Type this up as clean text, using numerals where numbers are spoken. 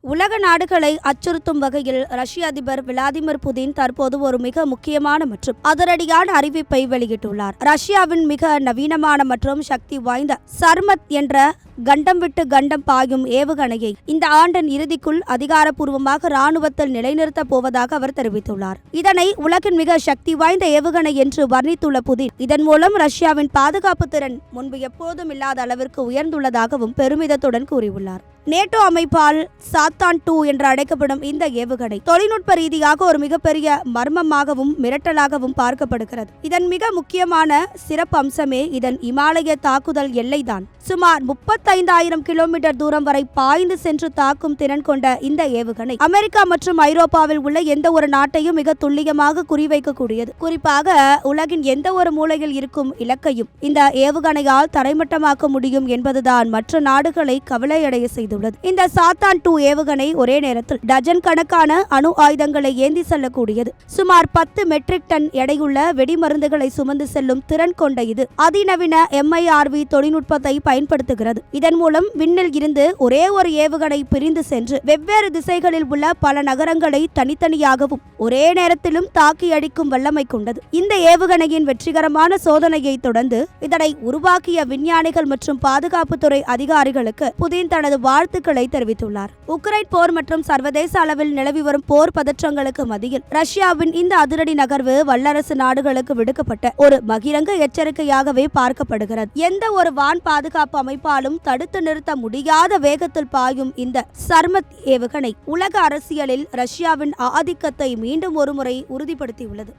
உலக நாடுகளை அச்சுறுத்தும் வகையில் ரஷ்ய அதிபர் விளாடிமிர் புதின் தற்போது ஒரு மிக முக்கியமான மற்றும் அதிரடியான அறிவிப்பை வெளியிட்டுள்ளார். ரஷ்யாவின் மிக நவீனமான மற்றும் சக்தி வாய்ந்த சர்மத் என்ற கண்டம் விட்டு கண்டம் பாயும் ஏவுகணையை இந்த ஆண்டின் இறுதிக்குள் அதிகாரப்பூர்வமாக ராணுவத்தில் நிலைநிறுத்தப் போவதாக அவர் தெரிவித்துள்ளார். இதனை உலகின் மிக சக்தி வாய்ந்த ஏவுகணை என்று வர்ணித்துள்ள புதின், இதன் மூலம் ரஷ்யாவின் பாதுகாப்பு திறன் முன்பு எப்போதும் இல்லாத அளவிற்கு உயர்ந்துள்ளதாகவும் பெருமிதத்துடன் கூறியுள்ளார். நேட்டோ அமைப்பால் சாத்தான் 2 என்று அழைக்கப்படும் இந்த ஏவுகணை தொழில்நுட்ப ரீதியாக ஒரு மிகப்பெரிய மர்மமாகவும் மிரட்டலாகவும் பார்க்கப்படுகிறது. இதன் மிக முக்கியமான சிறப்பு அம்சமே இதன் இமாலய தாக்குதல் எல்லைதான். சுமார் 35,000 கிலோமீட்டர் தூரம் வரை பாய்ந்து சென்று தாக்கும் திறன் கொண்ட இந்த ஏவுகணை அமெரிக்கா மற்றும் ஐரோப்பாவில் உள்ள எந்த ஒரு நாட்டையும் மிக துல்லியமாக குறிவைக்கக்கூடியது. குறிப்பாக உலகின் எந்த ஒரு மூலையில் இருக்கும் இலக்கையும் இந்த ஏவுகணையால் தரைமட்டமாக்க முடியும் என்பதுதான் மற்ற நாடுகளை கவலையடைய செய்துள்ளது. இந்த சாத்தான் 2 ஏவுகணை ஒரே நேரத்தில் டஜன் கணக்கான அணு ஆயுதங்களை ஏந்தி செல்லக்கூடியது. சுமார் 10 மெட்ரிக் டன் எடையுள்ள வெடிமருந்துகளை சுமந்து செல்லும் திறன் கொண்ட இது அதிநவீன MIRV தொழில்நுட்பத்தை பயன்படுத்துகிறது. இதன் மூலம் விண்ணில் இருந்து ஒரே ஒரு ஏவுகணை பிரிந்து சென்று வெவ்வேறு திசைகளில் உள்ள பல நகரங்களை தனித்தனியாகவும் ஒரே நேரத்திலும் தாக்கி அடிக்கும் வல்லமை கொண்டது. இந்த ஏவுகணையின் வெற்றிகரமான சோதனையை தொடர்ந்து இதனை உருவாக்கிய விஞ்ஞானிகள் மற்றும் பாதுகாப்புத்துறை அதிகாரிகளுக்கு புதின் தனது வாழ்த்துக்களை தெரிவித்துள்ளார். உக்ரைன் போர் மற்றும் சர்வதேச அளவில் நிலவி வரும் போர் பதற்றங்களுக்கு மத்தியில் ரஷ்யாவின் இந்த அதிரடி நகர்வு வல்லரசு நாடுகளுக்கு விடுக்கப்பட்ட ஒரு பகிரங்க எச்சரிக்கையாகவே பார்க்கப்படுகிறது. எந்த ஒரு வான் பாதுகாப்பு அமைப்பாலும் தடுத்து நிறுத்த முடியாத வேகத்தில் பாயும் இந்த சர்மத் ஏவுகணை உலக அரசியலில் ரஷ்யாவின் ஆதிக்கத்தை மீண்டும் ஒருமுறை உறுதிப்படுத்தியுள்ளது.